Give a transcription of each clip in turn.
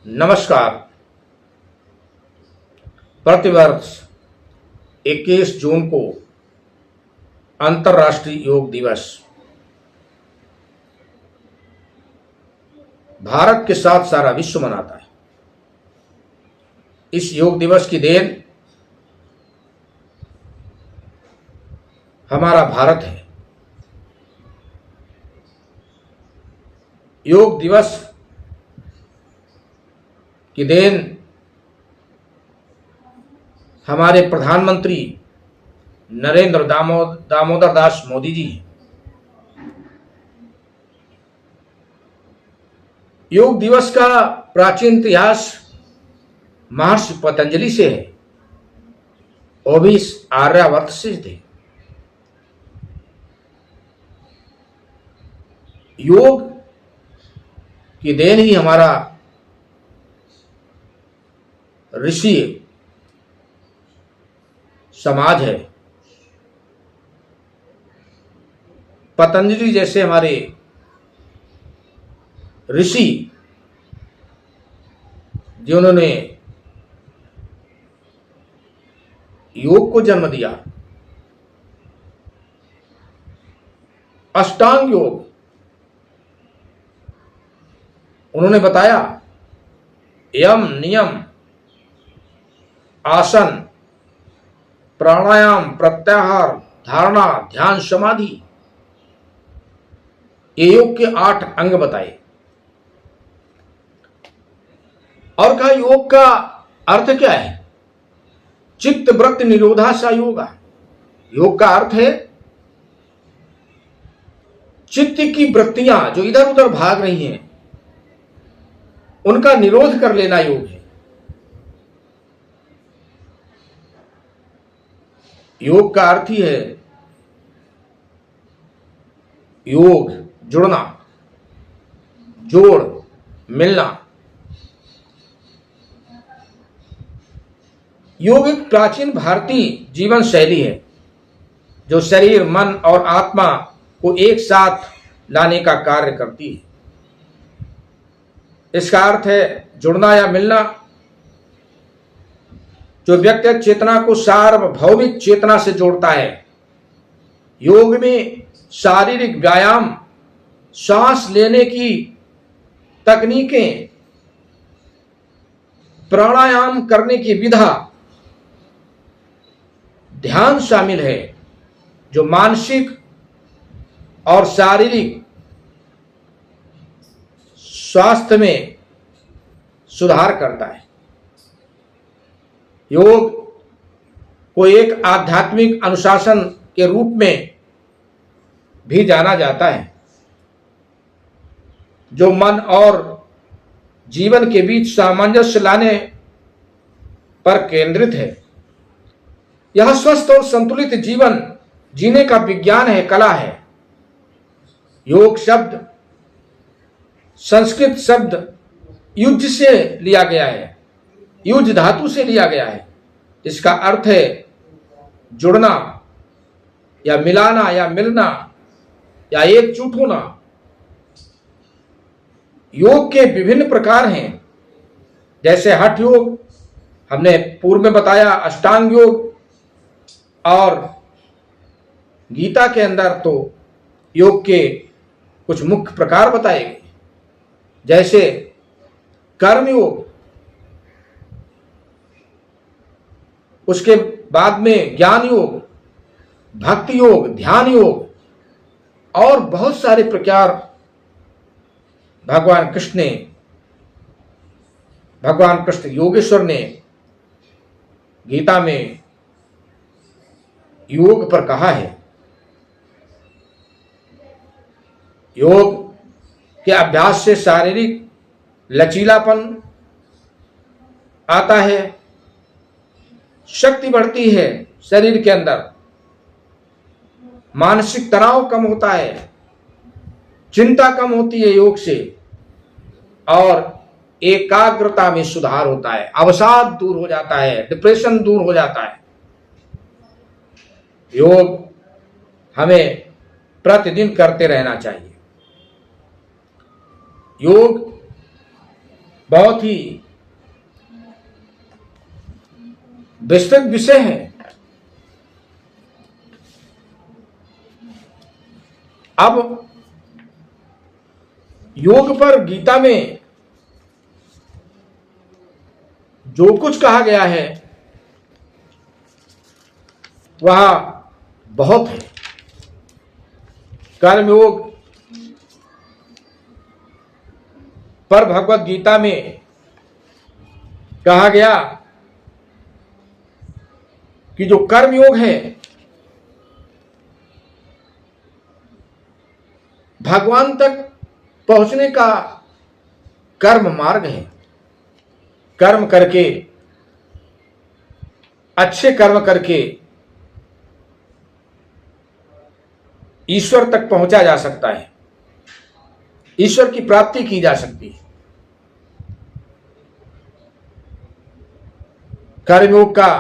नमस्कार। प्रतिवर्ष 21 जून को अंतर्राष्ट्रीय योग दिवस भारत के साथ सारा विश्व मनाता है। इस योग दिवस की देन हमारा भारत है। योग दिवस की देन हमारे प्रधानमंत्री नरेंद्र दामोदर दास मोदी जी हैं। योग दिवस का प्राचीन इतिहास महर्षि पतंजलि से है, वो भी आर्यावर्त से थे। योग की देन ही हमारा ऋषि समाज है। पतंजलि जैसे हमारे ऋषि जिन्होंने योग को जन्म दिया, अष्टांग योग उन्होंने बताया। यम, नियम, आसन, प्राणायाम, प्रत्याहार, धारणा, ध्यान, समाधि, ये योग के 8 अंग बताए और कहा योग का अर्थ क्या है। चित्त वृत्ति निरोधा सा योगा। योग का अर्थ है चित्त की वृत्तियां जो इधर उधर भाग रही हैं उनका निरोध कर लेना योग है। योग का अर्थ ही है योग, जुड़ना, जोड़, मिलना। योग एक प्राचीन भारतीय जीवन शैली है जो शरीर, मन और आत्मा को एक साथ लाने का कार्य करती है। इसका अर्थ है जुड़ना या मिलना, जो व्यक्तिगत चेतना को सार्वभौमिक चेतना से जोड़ता है। योग में शारीरिक व्यायाम, सांस लेने की तकनीकें, प्राणायाम करने की विधा, ध्यान शामिल है जो मानसिक और शारीरिक स्वास्थ्य में सुधार करता है। योग को एक आध्यात्मिक अनुशासन के रूप में भी जाना जाता है जो मन और जीवन के बीच सामंजस्य लाने पर केंद्रित है। यह स्वस्थ और संतुलित जीवन जीने का विज्ञान है, कला है। योग शब्द संस्कृत शब्द युज से लिया गया है, युज धातु से लिया गया है। इसका अर्थ है जुड़ना या मिलाना या मिलना या एकजुट होना। योग के विभिन्न प्रकार हैं, जैसे हठ योग हमने पूर्व में बताया, अष्टांग योग, और गीता के अंदर तो योग के कुछ मुख्य प्रकार बताए गए, जैसे कर्म योग, उसके बाद में ज्ञान योग, भक्ति योग, ध्यान योग और बहुत सारे प्रकार भगवान कृष्ण योगेश्वर ने गीता में योग पर कहा है। योग के अभ्यास से शारीरिक लचीलापन आता है, शक्ति बढ़ती है शरीर के अंदर, मानसिक तनाव कम होता है, चिंता कम होती है योग से, और एकाग्रता में सुधार होता है, अवसाद दूर हो जाता है, डिप्रेशन दूर हो जाता है। योग हमें प्रतिदिन करते रहना चाहिए। योग बहुत ही विस्तृत विषय है। अब योग पर गीता में जो कुछ कहा गया है वह बहुत है। कर्मयोग पर भगवत गीता में कहा गया कि जो कर्मयोग है भगवान तक पहुंचने का कर्म मार्ग है। कर्म करके, अच्छे कर्म करके ईश्वर तक पहुंचा जा सकता है, ईश्वर की प्राप्ति की जा सकती है। कर्मयोग का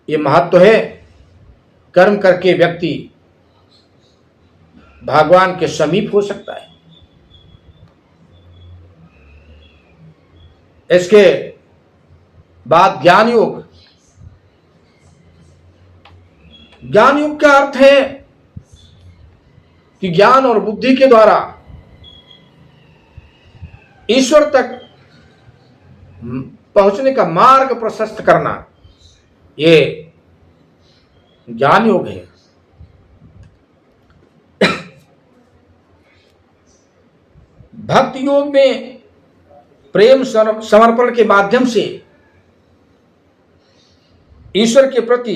ये महत्व है। कर्म करके व्यक्ति भगवान के समीप हो सकता है। इसके बाद ज्ञान योग। ज्ञान योग का अर्थ है कि ज्ञान और बुद्धि के द्वारा ईश्वर तक पहुंचने का मार्ग प्रशस्त करना, ये ज्ञान योग है। भक्ति योग में प्रेम समर्पण के माध्यम से ईश्वर के प्रति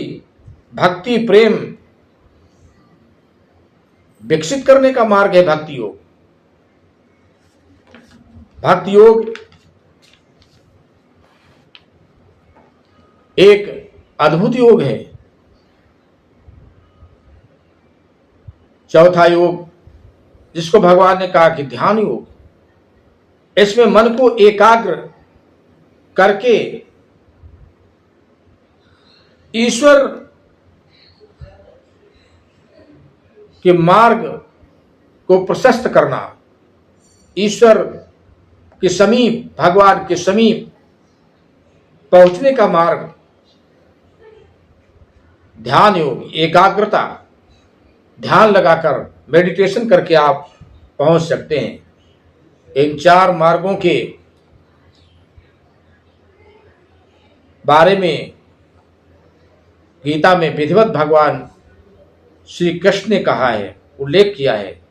भक्ति प्रेम विकसित करने का मार्ग है भक्ति योग। भक्ति योग एक अद्भुत योग है। चौथा योग जिसको भगवान ने कहा कि ध्यान योग, इसमें मन को एकाग्र करके ईश्वर के मार्ग को प्रशस्त करना, ईश्वर के समीप, भगवान के समीप पहुंचने का मार्ग ध्यान योग, एकाग्रता, ध्यान लगाकर मेडिटेशन करके आप पहुंच सकते हैं। इन चार मार्गों के बारे में गीता में विधिवत भगवान श्री कृष्ण ने कहा है, उल्लेख किया है।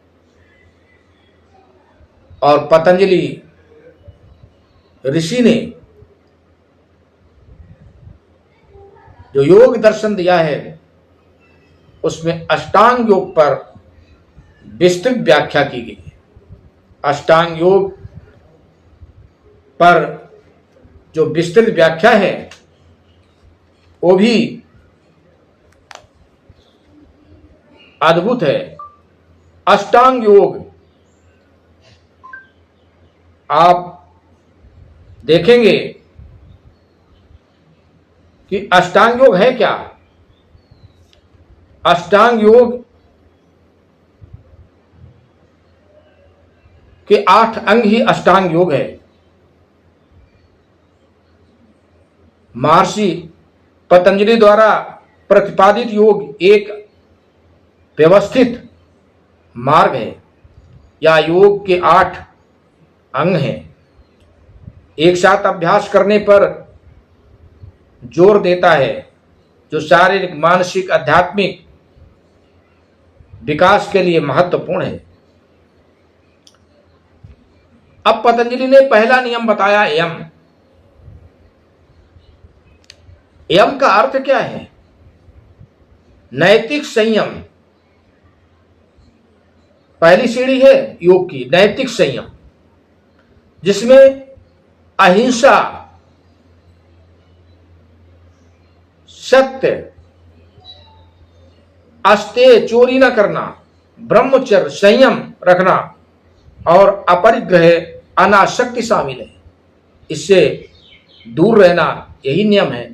और पतंजलि ऋषि ने जो योग दर्शन दिया है उसमें अष्टांग योग पर विस्तृत व्याख्या की गई है। अष्टांग योग पर जो विस्तृत व्याख्या है वो भी अद्भुत है। अष्टांग योग आप देखेंगे कि अष्टांग योग है क्या। अष्टांग योग के 8 अंग ही अष्टांग योग है। महर्षि पतंजलि द्वारा प्रतिपादित योग एक व्यवस्थित मार्ग है। या योग के 8 अंग हैं। एक साथ अभ्यास करने पर जोर देता है, जो शारीरिक, मानसिक, आध्यात्मिक विकास के लिए महत्वपूर्ण है। अब पतंजलि ने पहला नियम बताया, यम। यम का अर्थ क्या है? नैतिक संयम। पहली सीढ़ी है योग की, नैतिक संयम, जिसमें अहिंसा, सत्य, अस्तेय, चोरी न करना, ब्रह्मचर्य, संयम रखना और अपरिग्रह, अनासक्ति शामिल है। इससे दूर रहना, यही नियम है,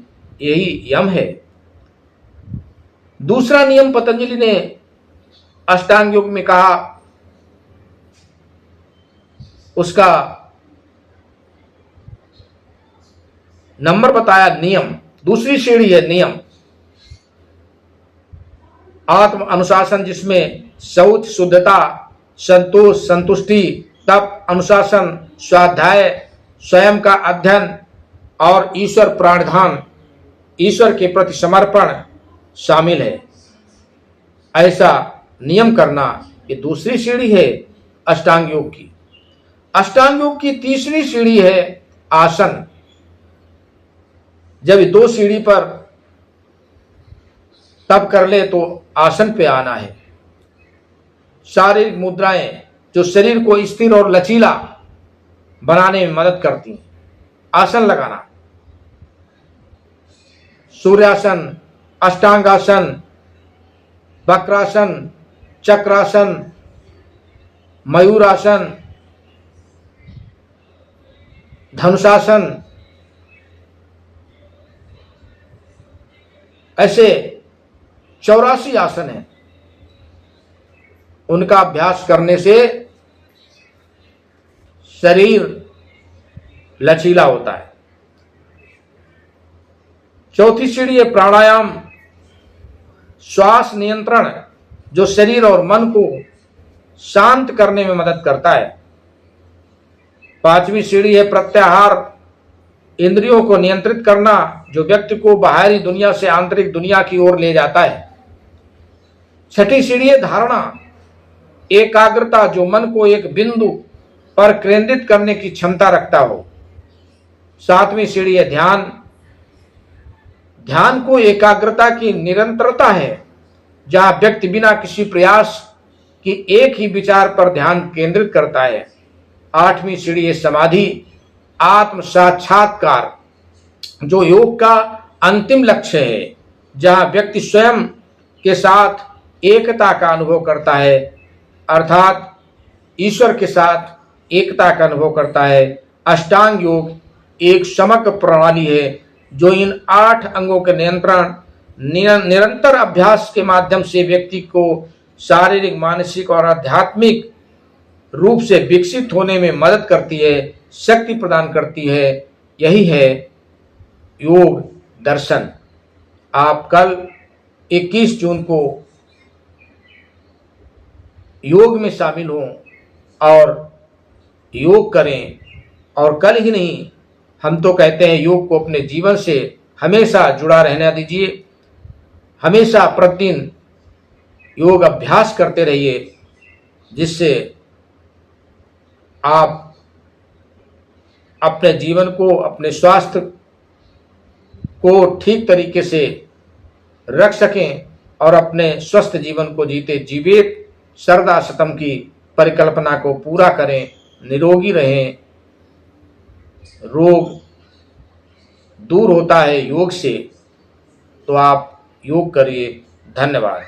यही यम है। दूसरा नियम पतंजलि ने अष्टांग योग में कहा, उसका नंबर बताया नियम, दूसरी सीढ़ी है नियम। आत्म अनुशासन, जिसमें शौच, शुद्धता, संतोष, संतुष्टि, तप, अनुशासन, स्वाध्याय, स्वयं का अध्ययन और ईश्वर प्राणधान, ईश्वर के प्रति समर्पण शामिल है। ऐसा नियम करना, ये दूसरी सीढ़ी है अष्टांग योग की। अष्टांग योग की तीसरी सीढ़ी है आसन। जब 2 सीढ़ी पर तप कर ले तो आसन पे आना है। शारीरिक मुद्राएं जो शरीर को स्थिर और लचीला बनाने में मदद करती हैं। आसन लगाना, सूर्यासन, अष्टांगासन, वक्रासन, चक्रासन, मयूरासन, धनुषासन, ऐसे 84 आसन हैं। उनका अभ्यास करने से शरीर लचीला होता है। चौथी सीढ़ी है प्राणायाम, श्वास नियंत्रण, जो शरीर और मन को शांत करने में मदद करता है। 5वीं सीढ़ी है प्रत्याहार, इंद्रियों को नियंत्रित करना, जो व्यक्ति को बाहरी दुनिया से आंतरिक दुनिया की ओर ले जाता है। 6ठी सीढ़ी है धारणा, एकाग्रता, जो मन को एक बिंदु पर केंद्रित करने की क्षमता रखता हो। 7वीं सीढ़ी है ध्यान, ध्यान को एकाग्रता की निरंतरता है, जहां व्यक्ति बिना किसी प्रयास की एक ही विचार पर ध्यान केंद्रित करता है। 8वीं सीढ़ी है समाधि, आत्म साक्षात्कार, जो योग का अंतिम लक्ष्य है, जहां व्यक्ति स्वयं के साथ एकता का अनुभव करता है, अर्थात ईश्वर के साथ एकता का अनुभव करता है। अष्टांग योग एक समग्र प्रणाली है जो इन 8 अंगों के निरंतर अभ्यास के माध्यम से व्यक्ति को शारीरिक, मानसिक और आध्यात्मिक रूप से विकसित होने में मदद करती है, शक्ति प्रदान करती है। यही है योग दर्शन। आप कल 21 जून को योग में शामिल हों और योग करें। और कल ही नहीं, हम तो कहते हैं योग को अपने जीवन से हमेशा जुड़ा रहने दीजिए। हमेशा प्रतिदिन योग अभ्यास करते रहिए, जिससे आप अपने जीवन को, अपने स्वास्थ्य को ठीक तरीके से रख सकें और अपने स्वस्थ जीवन को जीवित सर्वदा शतम की परिकल्पना को पूरा करें, निरोगी रहें। रोग दूर होता है योग से, तो आप योग करिए। धन्यवाद।